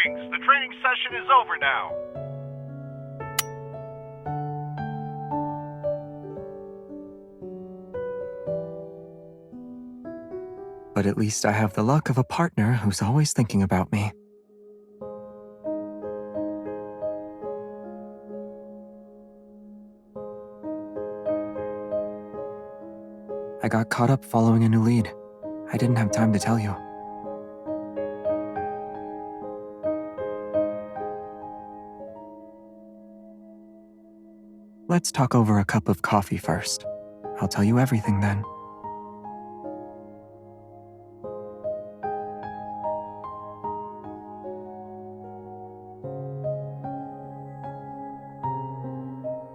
Greetings! The training session is over now. But at least I have the luck of a partner who's always thinking about me. I got caught up following a new lead. I didn't have time to tell you. Let's talk over a cup of coffee first. I'll tell you everything then.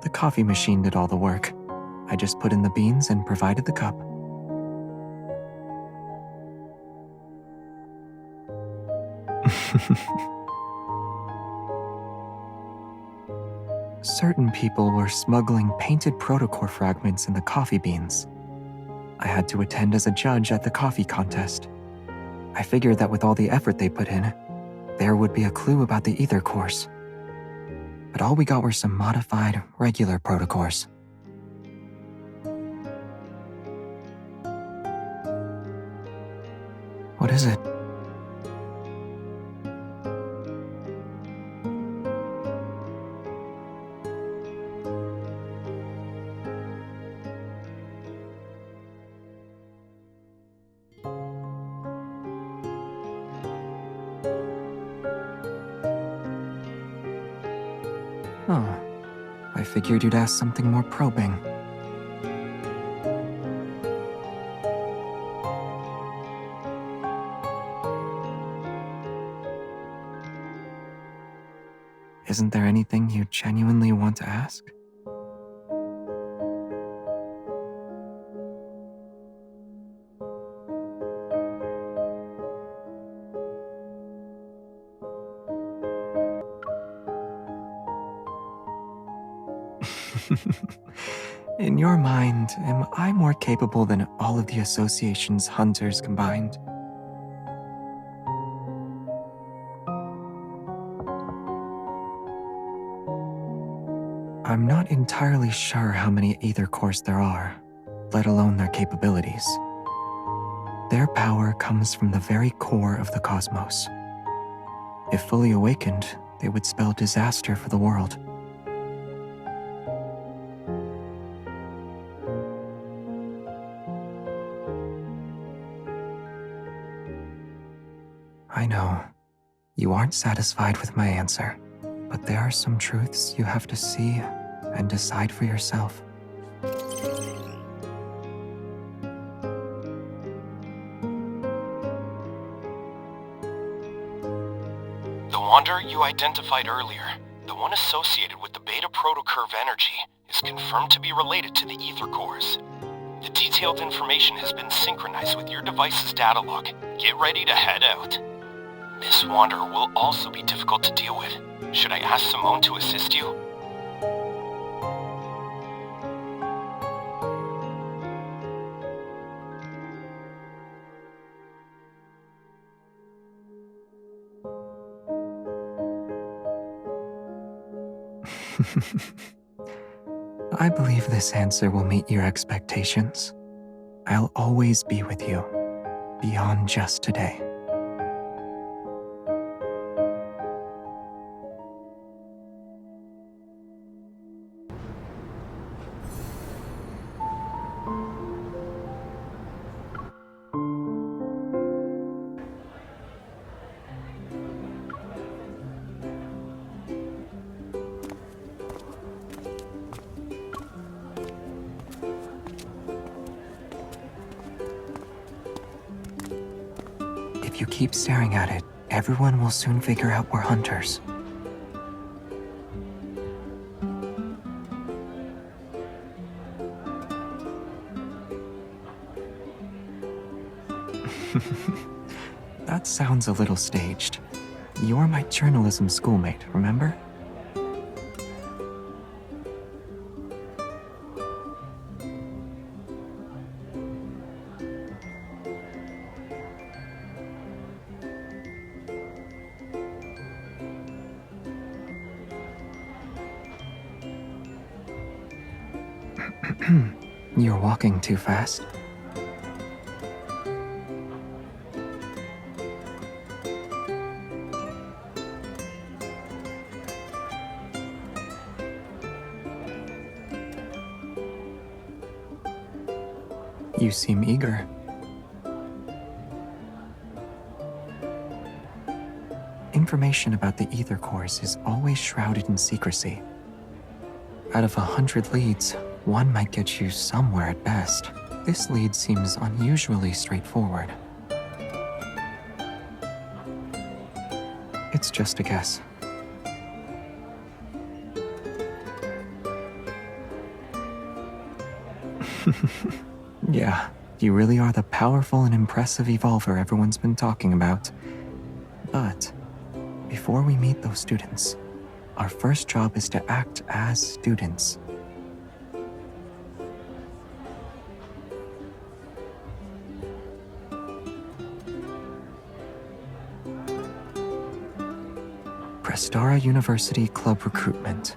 The coffee machine did all the work. I just put in the beans and provided the cup. Certain people were smuggling painted protocore fragments in the coffee beans. I had to attend as a judge at the coffee contest. I figured that with all the effort they put in, there would be a clue about the ether cores. But all we got were some modified, regular protocores. What is it? Oh, I figured you'd ask something more probing. Isn't there anything you genuinely want to ask? In your mind, am I more capable than all of the association's hunters combined? I'm not entirely sure how many ether cores there are, let alone their capabilities. Their power comes from the very core of the cosmos. If fully awakened, they would spell disaster for the world. I know, you aren't satisfied with my answer, but there are some truths you have to see and decide for yourself. The Wanderer you identified earlier, the one associated with the beta protocurve energy, is confirmed to be related to the ether cores. The detailed information has been synchronized with your device's data log. Get ready to head out. This Wanderer will also be difficult to deal with. Should I ask Simone to assist you? I believe this answer will meet your expectations. I'll always be with you, beyond just today. If you keep staring at it, everyone will soon figure out we're hunters. That sounds a little staged. You're my journalism schoolmate, remember? You're walking too fast. You seem eager. Information about the ether cores is always shrouded in secrecy. Out of 100 leads, one might get you somewhere at best. This lead seems unusually straightforward. It's just a guess. Yeah, you really are the powerful and impressive evolver everyone's been talking about. But before we meet those students, our first job is to act as students. Prestara University Club Recruitment.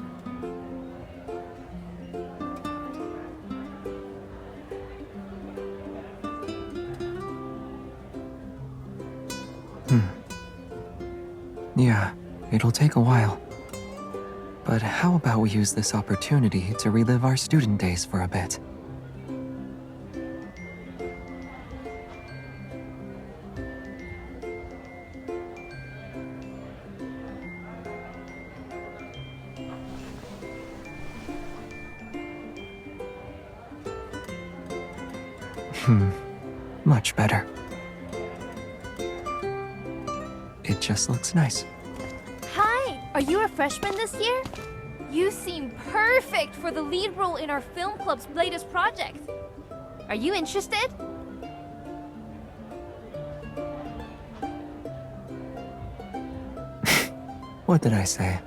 Yeah, it'll take a while. But how about we use this opportunity to relive our student days for a bit? Much better. It just looks nice. Hi! Are you a freshman this year? You seem perfect for the lead role in our film club's latest project. Are you interested? What did I say?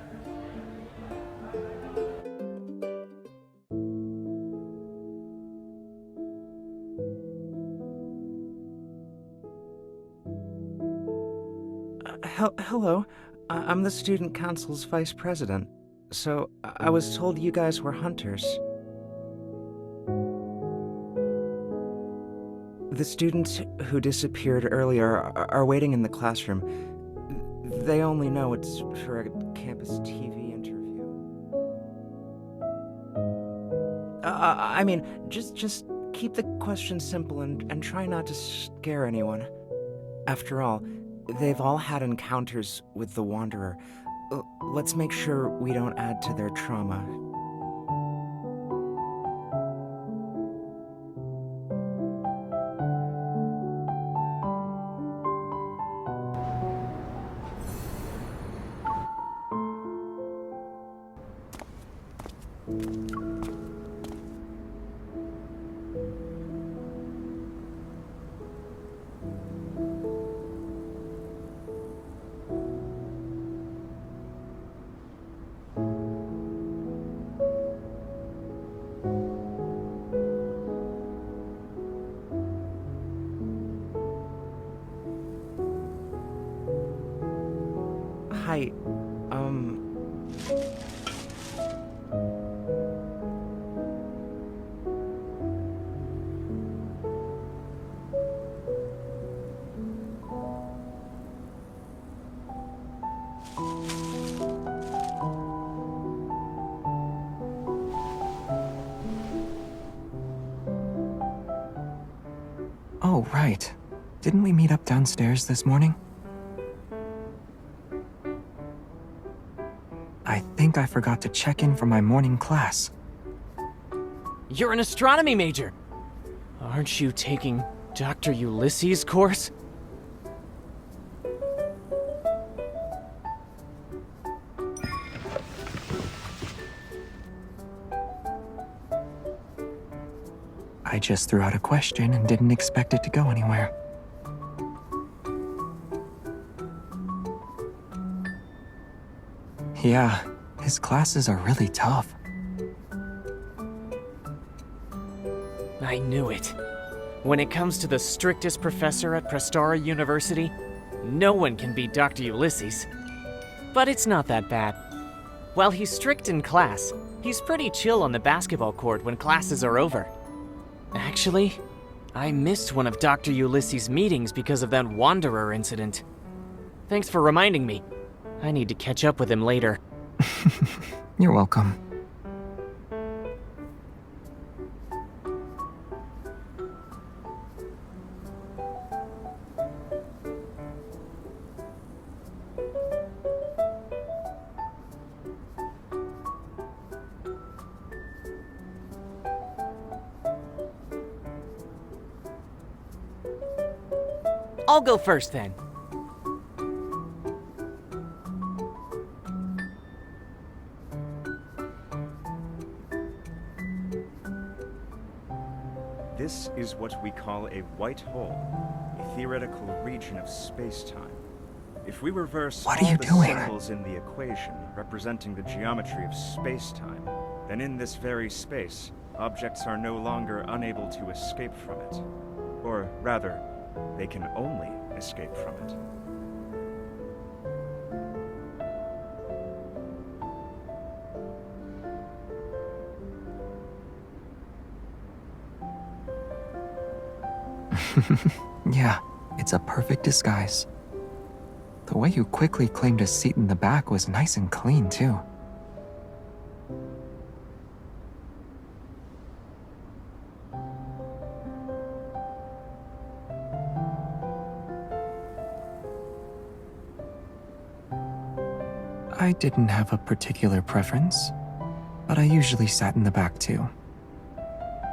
Hello. I'm the student council's vice president. So, I was told you guys were hunters. The students who disappeared earlier are waiting in the classroom. They only know it's for a campus TV interview. I mean, just keep the questions simple and try not to scare anyone. After all, they've all had encounters with the Wanderer. Let's make sure we don't add to their trauma. Hi, Oh, right. Didn't we meet up downstairs this morning? I think I forgot to check in for my morning class. You're an astronomy major! Aren't you taking Dr. Ulysses' course? I just threw out a question and didn't expect it to go anywhere. Yeah, his classes are really tough. I knew it. When it comes to the strictest professor at Prestara University, no one can beat Dr. Ulysses. But it's not that bad. While he's strict in class, he's pretty chill on the basketball court when classes are over. Actually, I missed one of Dr. Ulysses' meetings because of that Wanderer incident. Thanks for reminding me. I need to catch up with him later. You're welcome. I'll go first then. This is what we call a white hole, a theoretical region of space-time. If we reverse What are all you the doing? symbols in the equation representing the geometry of space-time, then in this very space, objects are no longer unable to escape from it. Or rather, they can only escape from it. Yeah, it's a perfect disguise. The way you quickly claimed a seat in the back was nice and clean, too. I didn't have a particular preference, but I usually sat in the back too.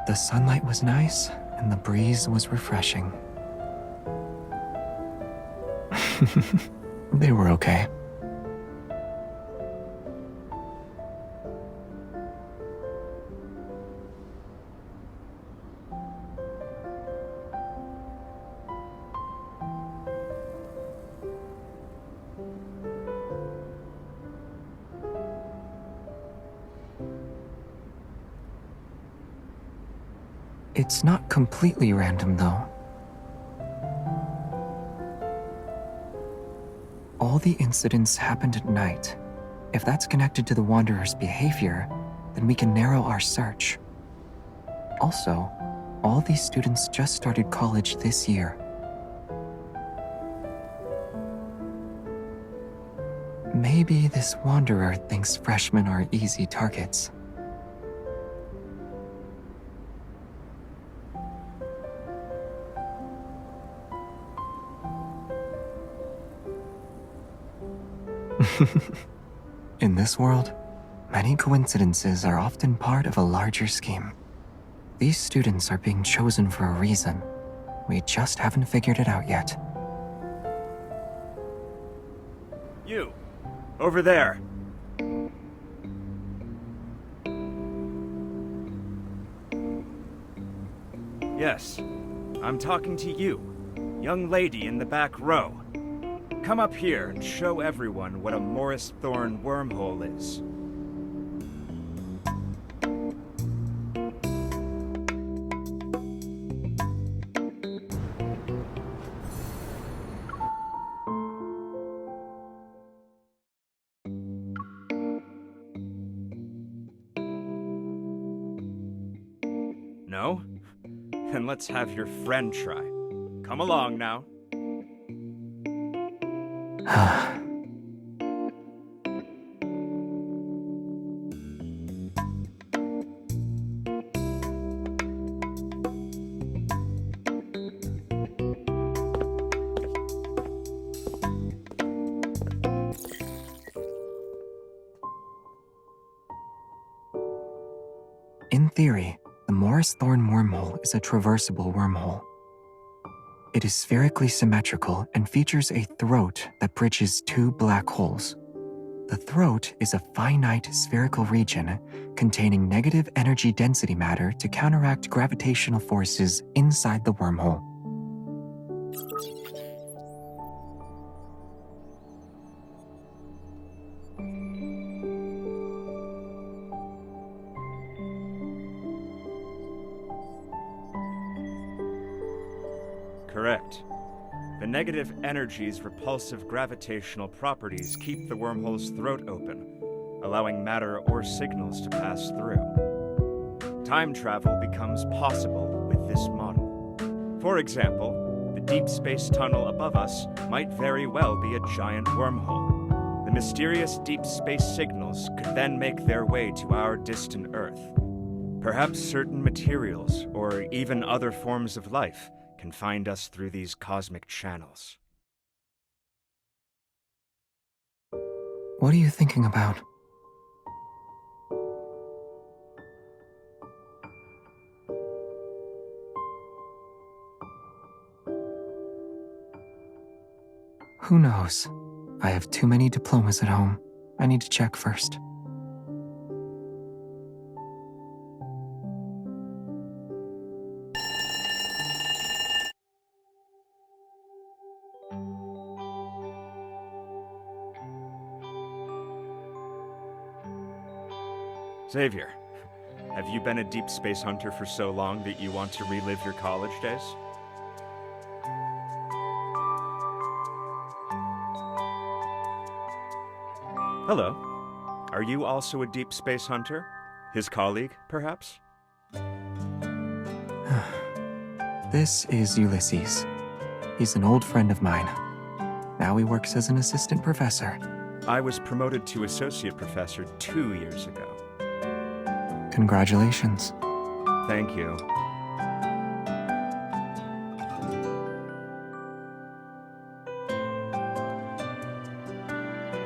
The sunlight was nice, and the breeze was refreshing. They were okay. It's not completely random, though. All the incidents happened at night. If that's connected to the Wanderer's behavior, then we can narrow our search. Also, all these students just started college this year. Maybe this Wanderer thinks freshmen are easy targets. In this world, many coincidences are often part of a larger scheme. These students are being chosen for a reason. We just haven't figured it out yet. You! Over there! Yes, I'm talking to you, young lady in the back row. Come up here and show everyone what a Morris Thorn wormhole is. No? Then let's have your friend try. Come along now. In theory, the Morris Thorn wormhole is a traversable wormhole. It is spherically symmetrical and features a throat that bridges two black holes. The throat is a finite spherical region containing negative energy density matter to counteract gravitational forces inside the wormhole. Correct. The negative energy's repulsive gravitational properties keep the wormhole's throat open, allowing matter or signals to pass through. Time travel becomes possible with this model. For example, the deep space tunnel above us might very well be a giant wormhole. The mysterious deep space signals could then make their way to our distant Earth. Perhaps certain materials, or even other forms of life, can find us through these cosmic channels. What are you thinking about? Who knows? I have too many diplomas at home. I need to check first. Xavier, have you been a deep space hunter for so long that you want to relive your college days? Hello. Are you also a deep space hunter? His colleague, perhaps? This is Ulysses. He's an old friend of mine. Now he works as an assistant professor. I was promoted to associate professor 2 years ago. Congratulations. Thank you.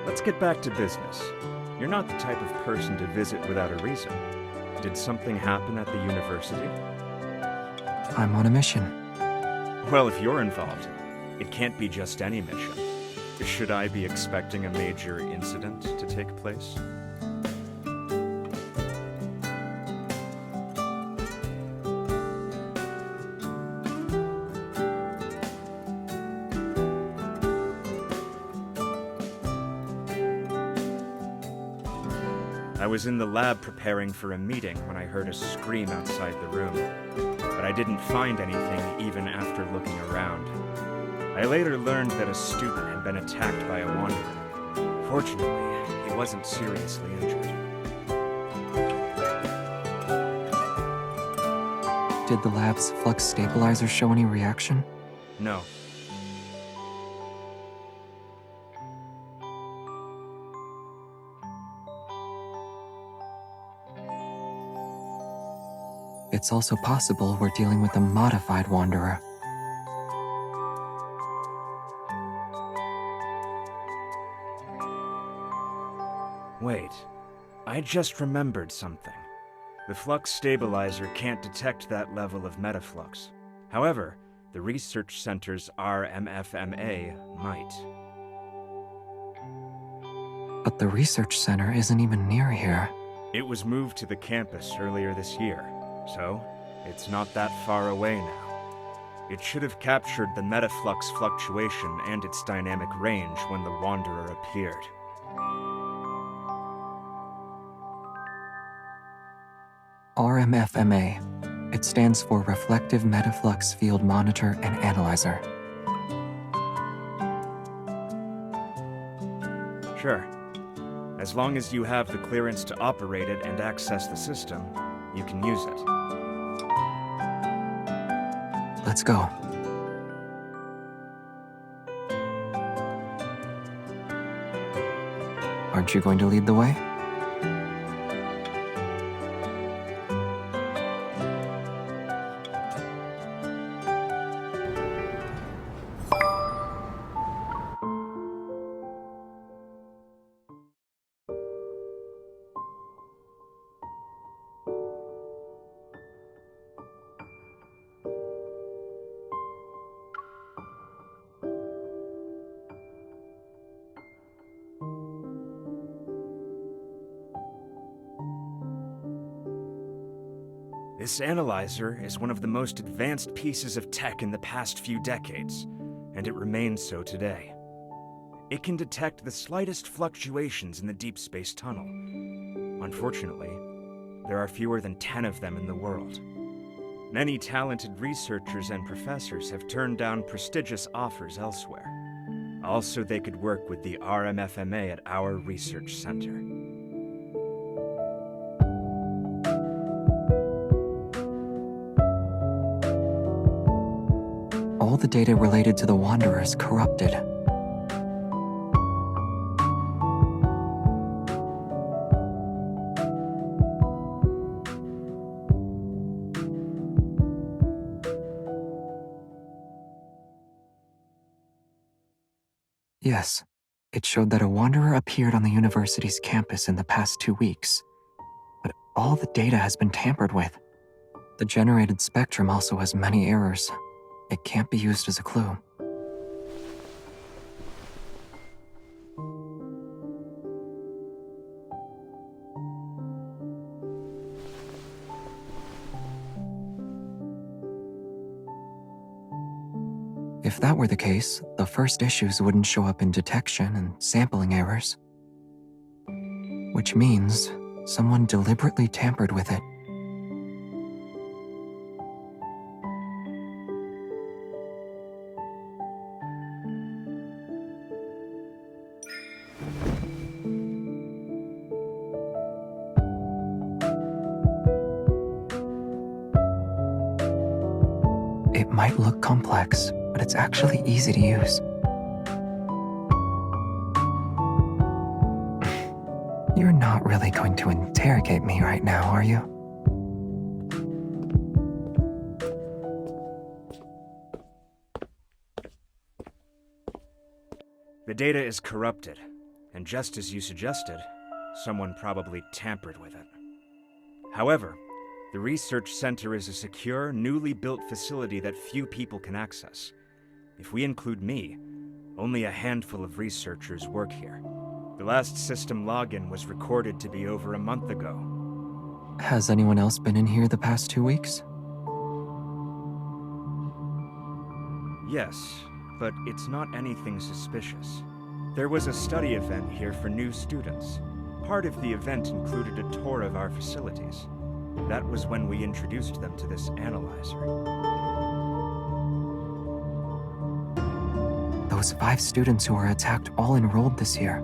Let's get back to business. You're not the type of person to visit without a reason. Did something happen at the university? I'm on a mission. Well, if you're involved, it can't be just any mission. Should I be expecting a major incident to take place? I was in the lab preparing for a meeting when I heard a scream outside the room, but I didn't find anything even after looking around. I later learned that a student had been attacked by a wanderer. Fortunately, he wasn't seriously injured. Did the lab's flux stabilizer show any reaction? No. It's also possible we're dealing with a modified wanderer. Wait, I just remembered something. The flux stabilizer can't detect that level of metaflux. However, the research center's RMFMA might. But the research center isn't even near here. It was moved to the campus earlier this year, so it's not that far away now. It should have captured the metaflux fluctuation and its dynamic range when the Wanderer appeared. RMFMA. It stands for Reflective Metaflux Field Monitor and Analyzer. Sure. As long as you have the clearance to operate it and access the system, you can use it. Let's go. Aren't you going to lead the way? This analyzer is one of the most advanced pieces of tech in the past few decades, and it remains so today. It can detect the slightest fluctuations in the deep space tunnel. Unfortunately, there are fewer than 10 of them in the world. Many talented researchers and professors have turned down prestigious offers elsewhere. Also, they could work with the RMFMA at our research center. all the data related to the Wanderer is corrupted. Yes, it showed that a Wanderer appeared on the university's campus in the past 2 weeks. But all the data has been tampered with. The generated spectrum also has many errors. It can't be used as a clue. If that were the case, the first issues wouldn't show up in detection and sampling errors. Which means someone deliberately tampered with it. It might look complex, but it's actually easy to use. You're not really going to interrogate me right now, are you? The data is corrupted, and just as you suggested, someone probably tampered with it. However, the research center is a secure, newly built facility that few people can access. If we include me, only a handful of researchers work here. The last system login was recorded to be over a month ago. Has anyone else been in here the past 2 weeks? Yes, but it's not anything suspicious. There was a study event here for new students. Part of the event included a tour of our facilities. That was when we introduced them to this analyzer. Those 5 students who were attacked all enrolled this year.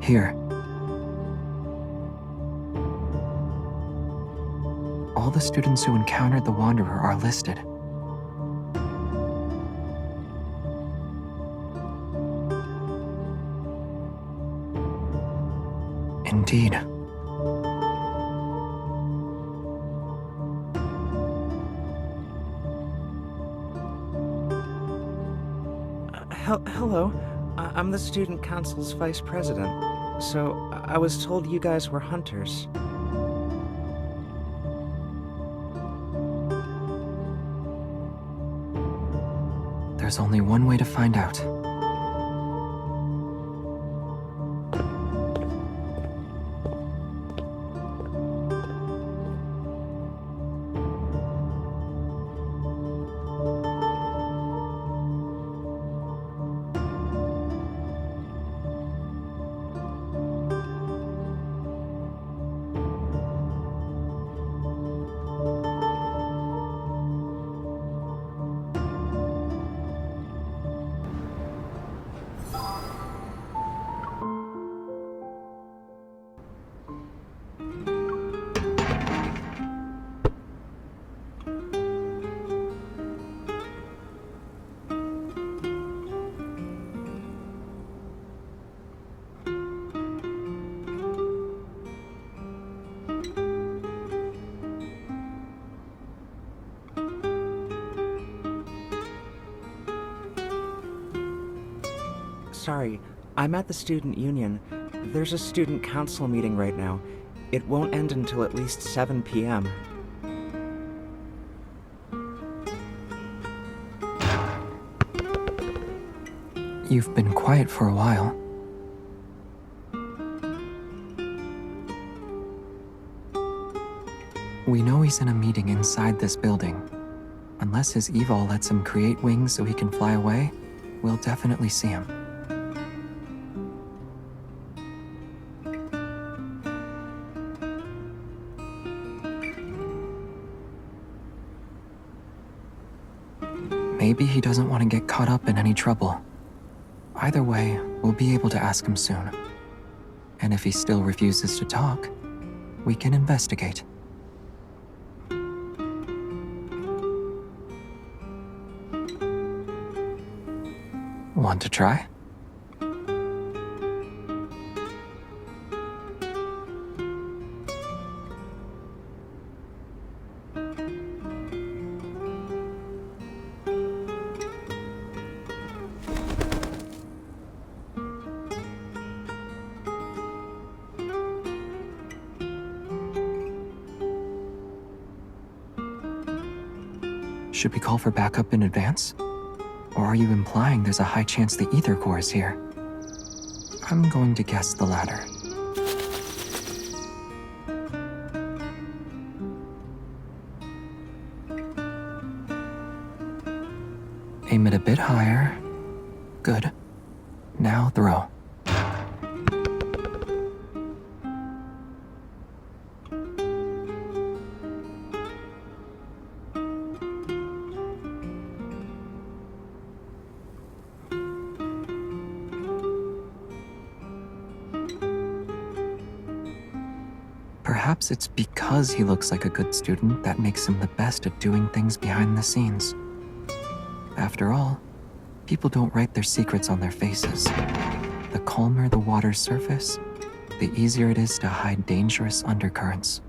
Here. All the students who encountered the Wanderer are listed. Indeed. Hello. I'm the student council's vice president. So, I was told you guys were hunters. There's only one way to find out. Sorry, I'm at the student union. There's a student council meeting right now. It won't end until at least 7 p.m. You've been quiet for a while. We know he's in a meeting inside this building. Unless his evol lets him create wings so he can fly away, we'll definitely see him. Maybe he doesn't want to get caught up in any trouble. Either way, we'll be able to ask him soon. And if he still refuses to talk, we can investigate. Want to try? Should we call for backup in advance? Or are you implying there's a high chance the ether core is here? I'm going to guess the latter. Aim it a bit higher. Good. Now throw. Perhaps it's because he looks like a good student that makes him the best at doing things behind the scenes. After all, people don't write their secrets on their faces. The calmer the water's surface, the easier it is to hide dangerous undercurrents.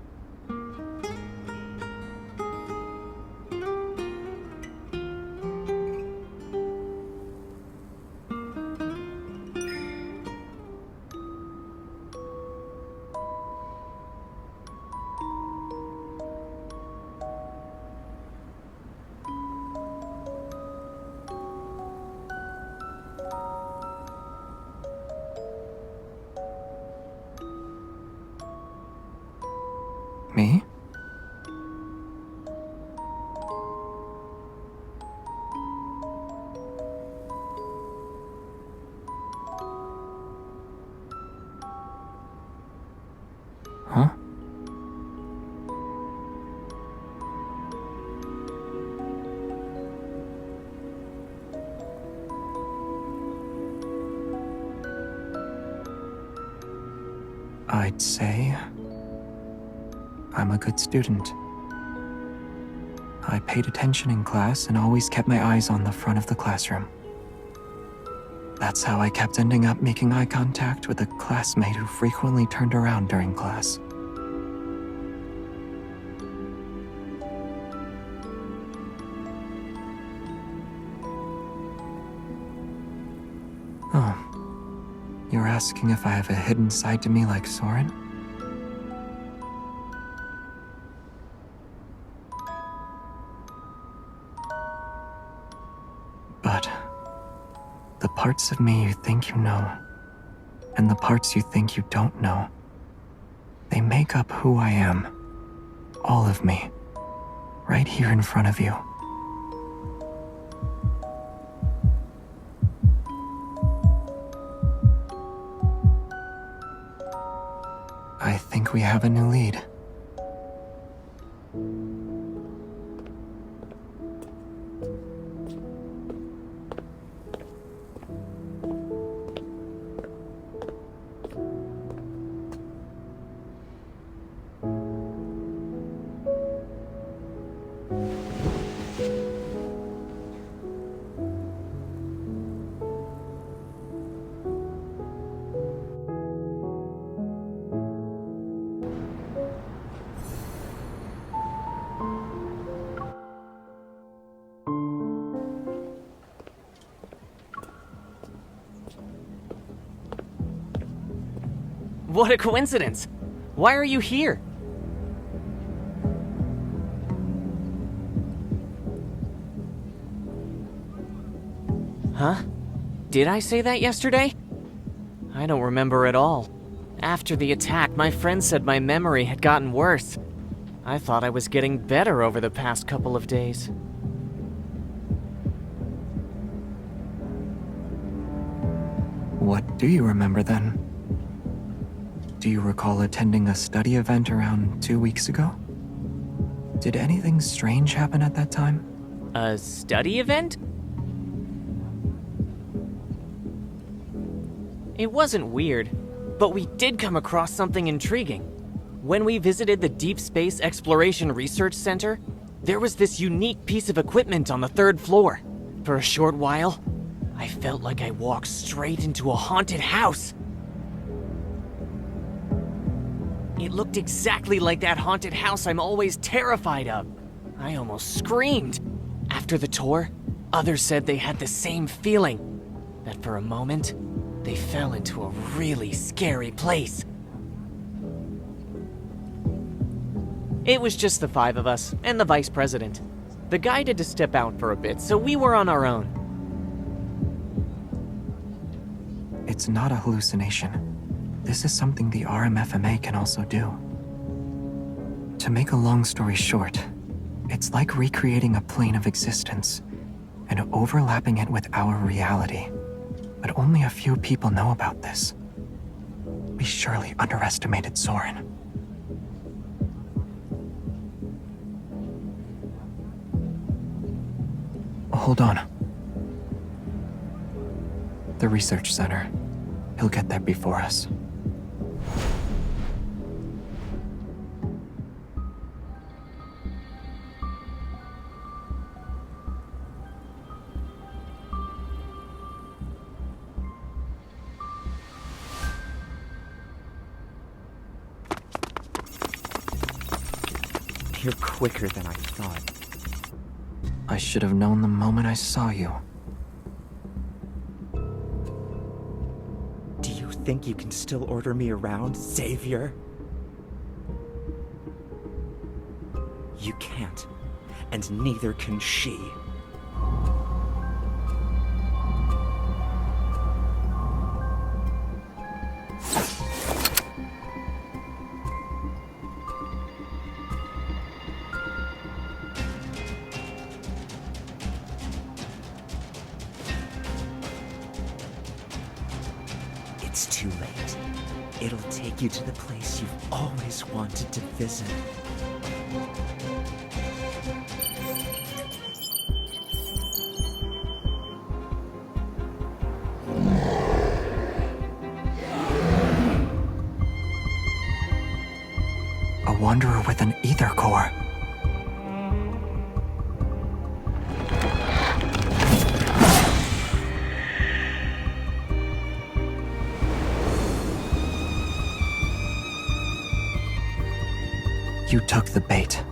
Me? Huh? I'd say I'm a good student. I paid attention in class and always kept my eyes on the front of the classroom. That's how I kept ending up making eye contact with a classmate who frequently turned around during class. Oh, you're asking if I have a hidden side to me like Soren? But the parts of me you think you know, and the parts you think you don't know, they make up who I am. All of me. Right here in front of you. I think we have a new lead. What a coincidence! Why are you here? Huh? Did I say that yesterday? I don't remember at all. After the attack, my friend said my memory had gotten worse. I thought I was getting better over the past couple of days. What do you remember then? Do you recall attending a study event around 2 weeks ago? Did anything strange happen at that time? A study event? It wasn't weird, but we did come across something intriguing. When we visited the Deep Space Exploration Research Center, there was this unique piece of equipment on the 3rd floor. For a short while, I felt like I walked straight into a haunted house. It looked exactly like that haunted house I'm always terrified of. I almost screamed. After the tour, others said they had the same feeling, that for a moment, they fell into a really scary place. It was just the 5 of us and the vice president. The guy had to step out for a bit, so we were on our own. It's not a hallucination. This is something the RMFMA can also do. To make a long story short, it's like recreating a plane of existence and overlapping it with our reality. But only a few people know about this. We surely underestimated Soren. Hold on. The research center. He'll get there before us. You're quicker than I thought. I should have known the moment I saw you. Do you think you can still order me around, Xavier? You can't, and neither can she. It's too late. It'll take you to the place you've always wanted to visit. A wanderer with an ether core. You took the bait.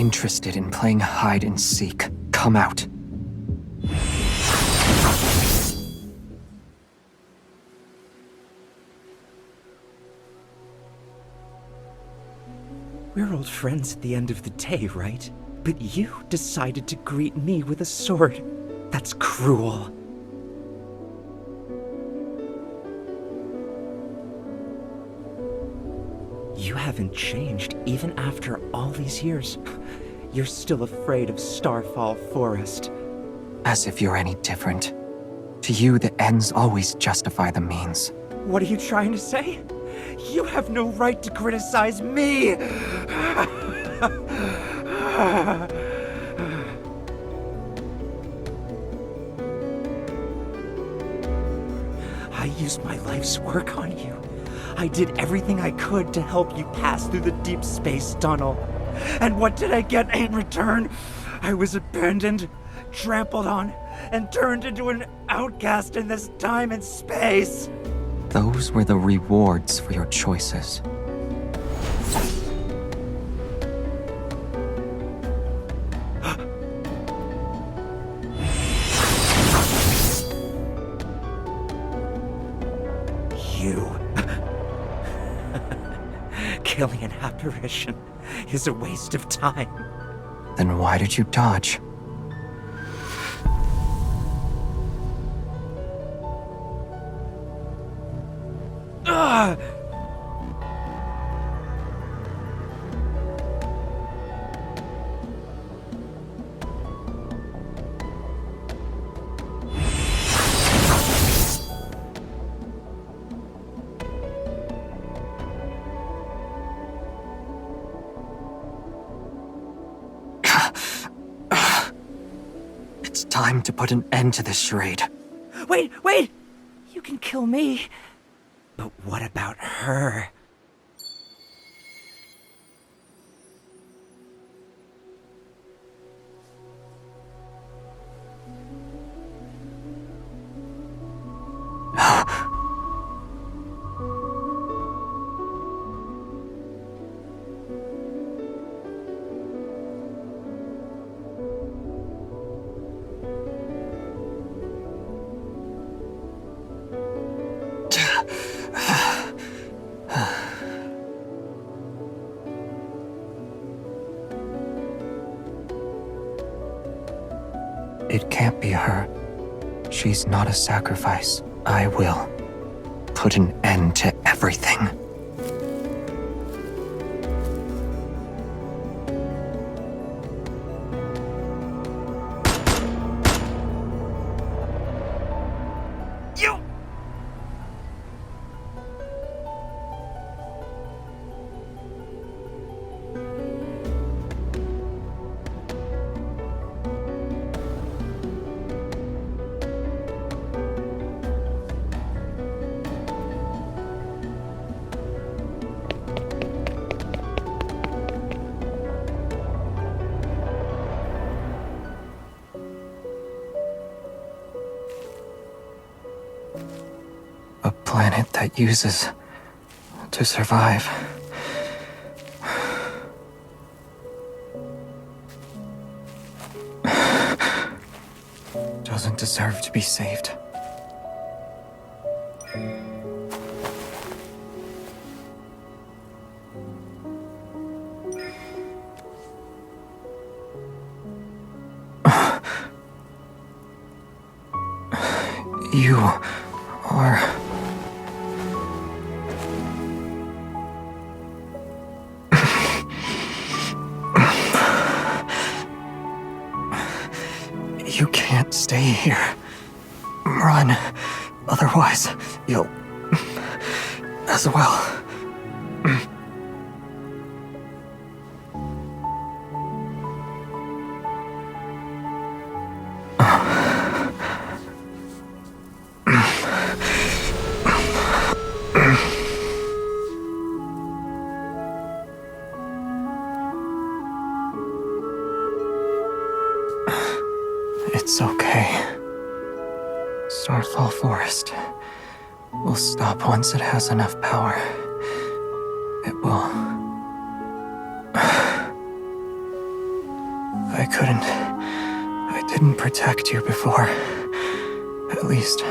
interested in playing hide and seek. Come out. We're old friends at the end of the day, right? But you decided to greet me with a sword. That's cruel. You haven't changed even after all these years. You're still afraid of Starfall Forest. As if you're any different. To you, the ends always justify the means. What are you trying to say? You have no right to criticize me! I used my life's work on you. I did everything I could to help you pass through the deep space tunnel. And what did I get in return? I was abandoned, trampled on, and turned into an outcast in this time and space. Those were the rewards for your choices. You. Killing an apparition is a waste of time. Then why did you dodge? It's time to put an end to this charade. Wait! You can kill me. But what about her? It can't be her. She's not a sacrifice. I will put an end to everything. A planet that uses to survive. Doesn't deserve to be saved. You are... You can't stay here. Run. Otherwise, you'll... as well. It's okay. Starfall Forest will stop once it has enough power. It will. I didn't protect you before. At least,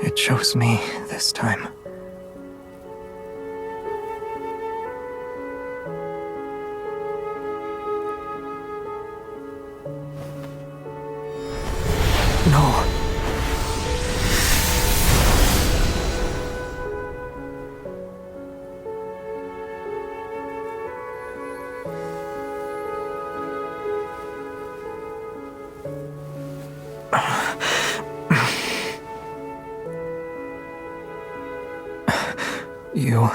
it chose me this time. No. You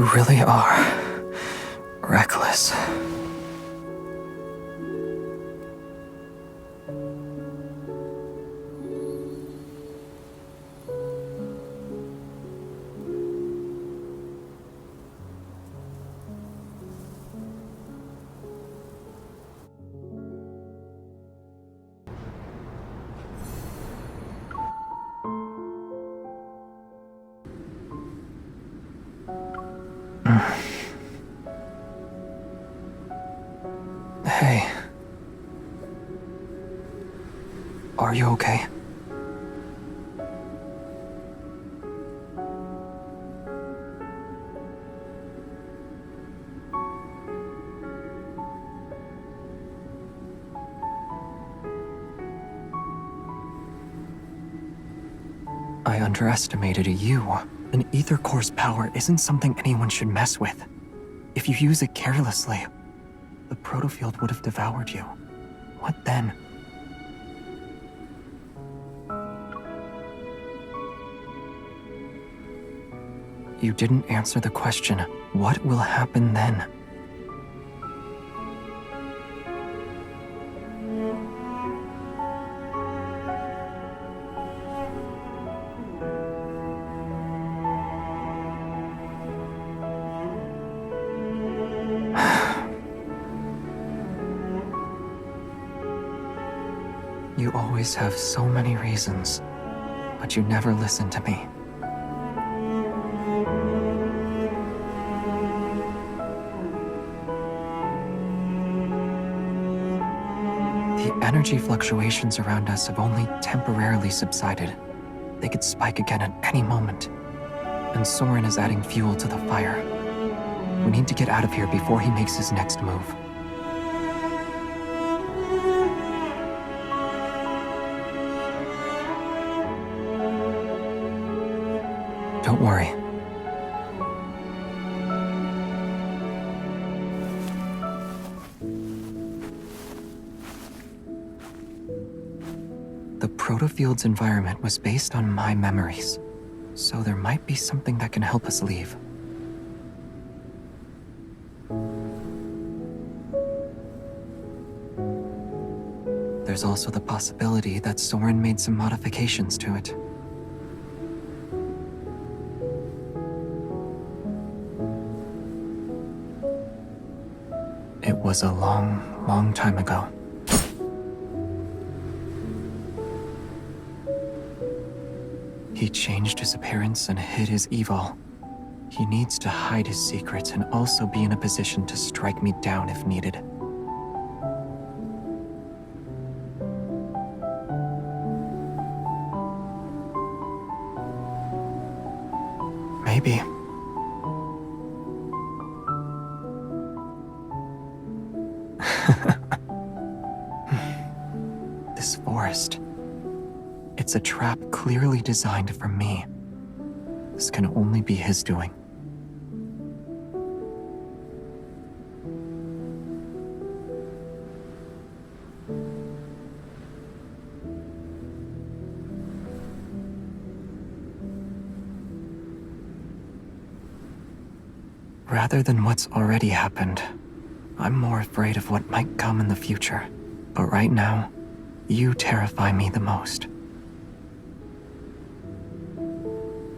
really are reckless. Hey. Are you okay? I underestimated you. An ether core's power isn't something anyone should mess with. If you use it carelessly, the protofield would have devoured you. What then? You didn't answer the question. What will happen then? You always have so many reasons, but you never listen to me. The energy fluctuations around us have only temporarily subsided. They could spike again at any moment. And Soren is adding fuel to the fire. We need to get out of here before he makes his next move. Don't worry. The protofield's environment was based on my memories, so there might be something that can help us leave. There's also the possibility that Soren made some modifications to it. It was a long, long time ago. He changed his appearance and hid his evil. He needs to hide his secrets and also be in a position to strike me down if needed. Maybe. This forest. It's a trap clearly designed for me. This can only be his doing. Rather than what's already happened, I'm more afraid of what might come in the future. But right now, you terrify me the most.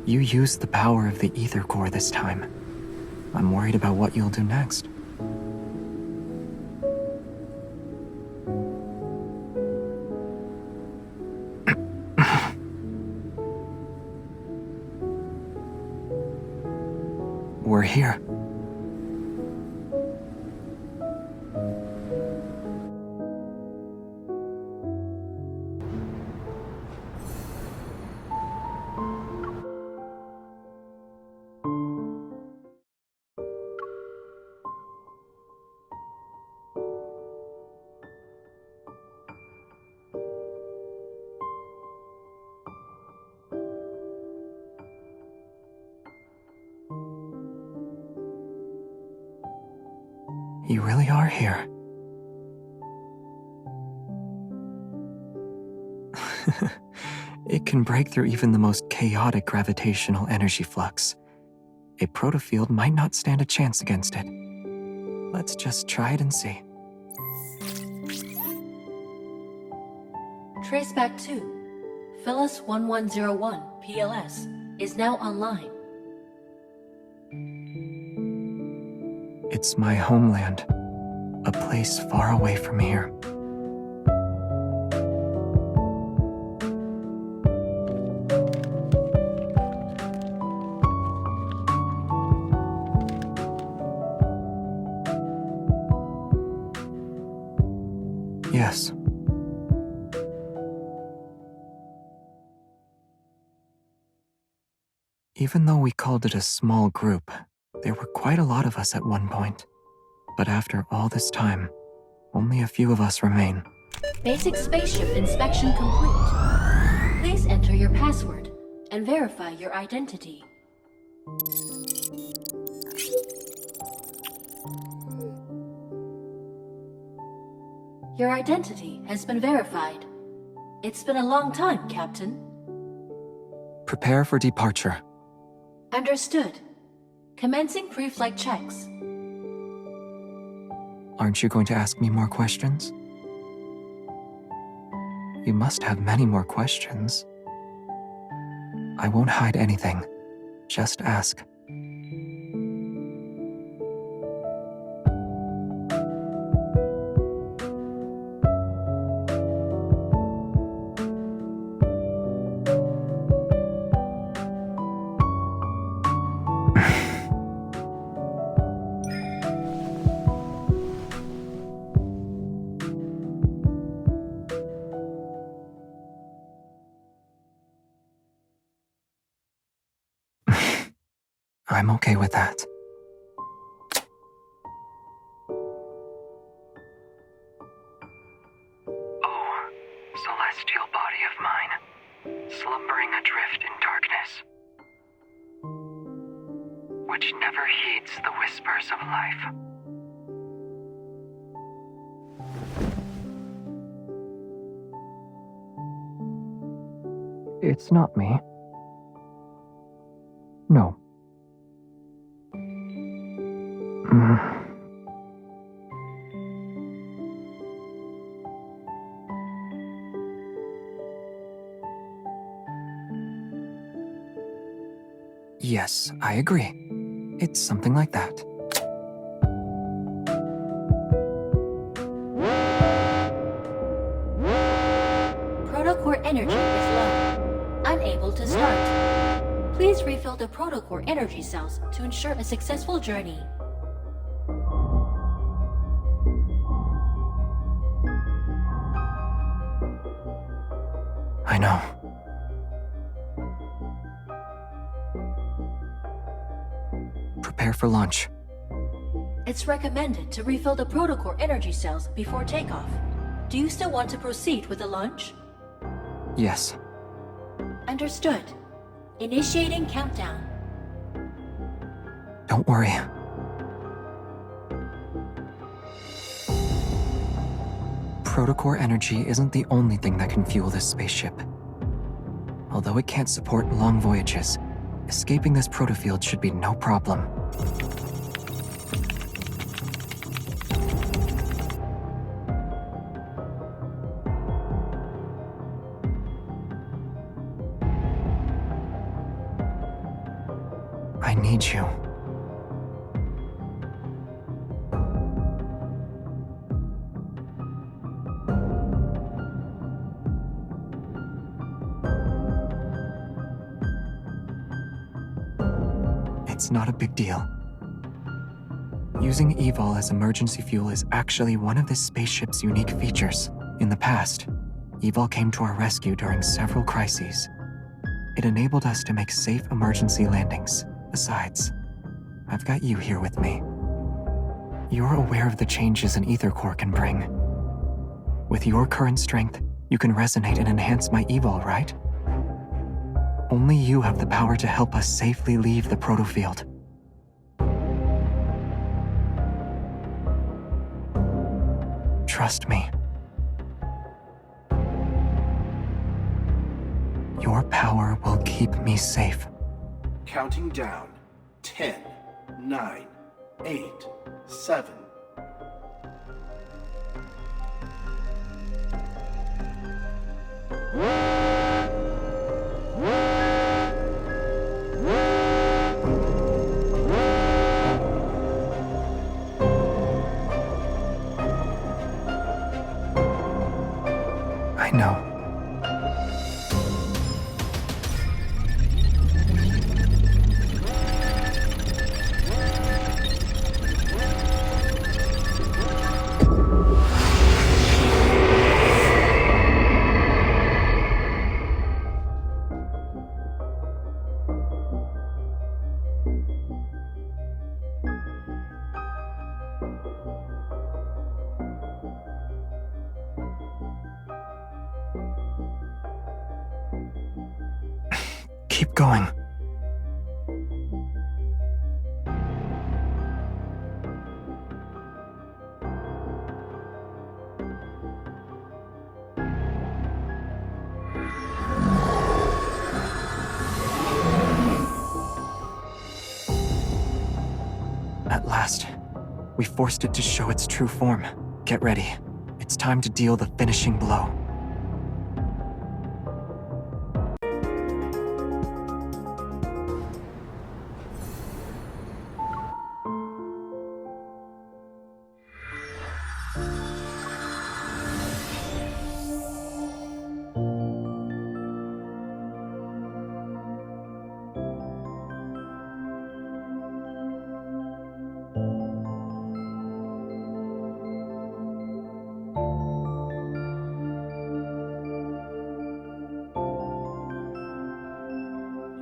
You used the power of the ether core this time. I'm worried about what you'll do next. We're here. You really are here. It can break through even the most chaotic gravitational energy flux. A protofield might not stand a chance against it. Let's just try it and see. Traceback 2, Phyllis 1101 PLS, is now online. It's my homeland, a place far away from here. Yes. Even though we called it a small group, there were quite a lot of us at one point. But after all this time, only a few of us remain. Basic spaceship inspection complete. Please enter your password and verify your identity. Your identity has been verified. It's been a long time, Captain. Prepare for departure. Understood. Commencing pre-flight checks. Aren't you going to ask me more questions? You must have many more questions. I won't hide anything. Just ask. I'm okay with that. Oh, celestial body of mine, slumbering adrift in darkness, which never heeds the whispers of life. It's not me. No. Yes, I agree. It's something like that. Protocore energy is low. Unable to start. Please refill the protocore energy cells to ensure a successful journey. I know. Prepare for launch. It's recommended to refill the protocore energy cells before takeoff. Do you still want to proceed with the launch? Yes. Understood. Initiating countdown. Don't worry. Protocore energy isn't the only thing that can fuel this spaceship. Although it can't support long voyages, escaping this protofield should be no problem. I need you. It's not a big deal. Using evol as emergency fuel is actually one of this spaceship's unique features. In the past, evol came to our rescue during several crises. It enabled us to make safe emergency landings. Besides, I've got you here with me. You're aware of the changes an ether core can bring. With your current strength, you can resonate and enhance my evol, right? Only you have the power to help us safely leave the protofield. trust me. Your power will keep me safe. Counting down. 10, 9, 8, 7. I know. Keep going. At last, we forced it to show its true form. Get ready. It's time to deal the finishing blow.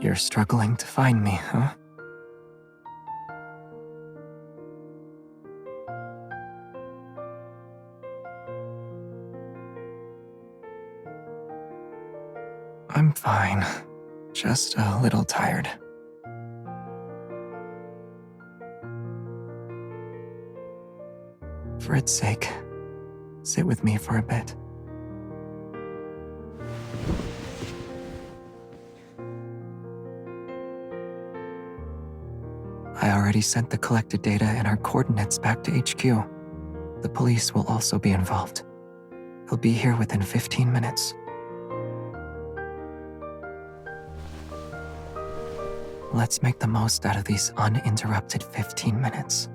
You're struggling to find me, huh? I'm fine. Just a little tired. For its sake, sit with me for a bit. I already sent the collected data and our coordinates back to HQ. The police will also be involved. They'll be here within 15 minutes. Let's make the most out of these uninterrupted 15 minutes.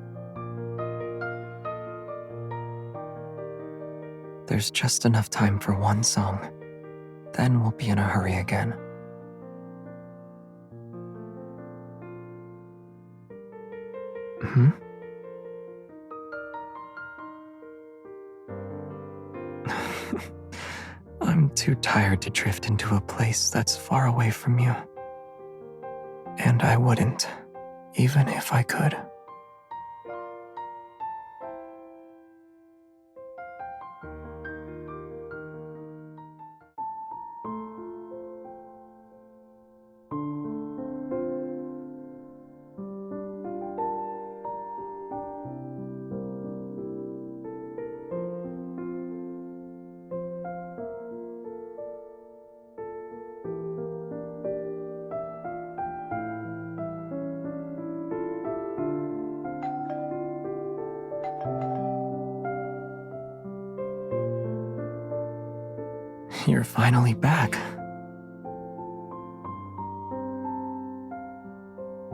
There's just enough time for one song. Then we'll be in a hurry again. Hmm? I'm too tired to drift into a place that's far away from you. And I wouldn't, even if I could. You're finally back.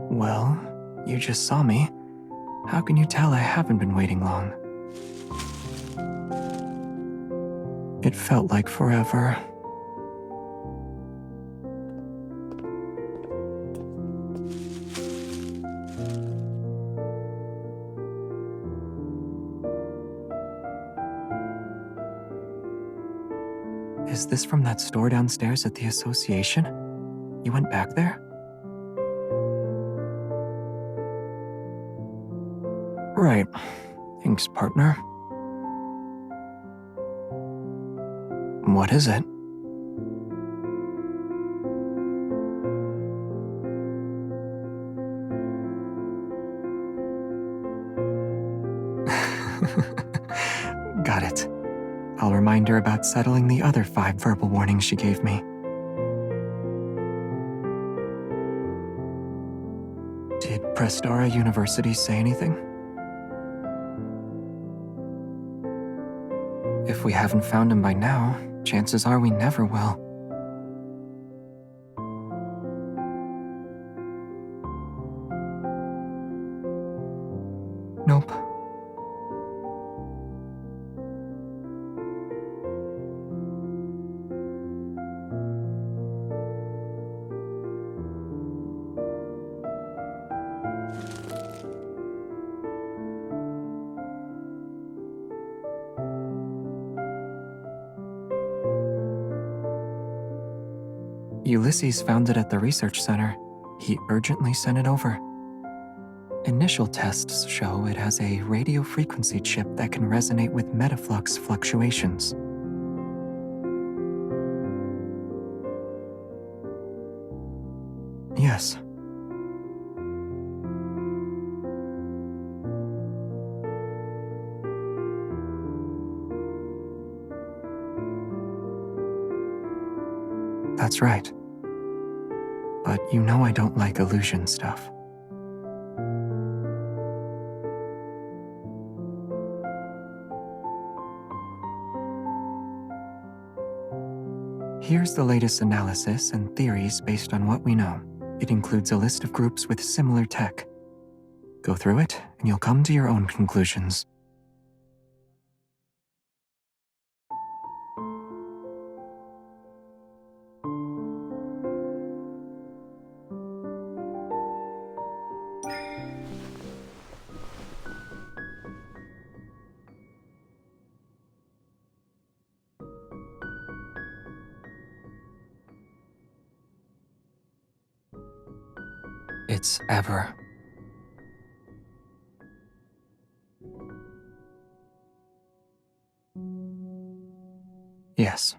Well, you just saw me. How can you tell I haven't been waiting long? It felt like forever. Is this from that store downstairs at the association? You went back there? Right. Thanks, partner. What is it? Got it. I'll remind her about settling the other 5 verbal warnings she gave me. Did Prestara University say anything? If we haven't found him by now, chances are we never will. Nope. Ulysses found it at the research center. He urgently sent it over. Initial tests show it has a radio frequency chip that can resonate with metaflux fluctuations. Yes. That's right. But you know I don't like illusion stuff. Here's the latest analysis and theories based on what we know. It includes a list of groups with similar tech. Go through it, and you'll come to your own conclusions. It's ever. Yes.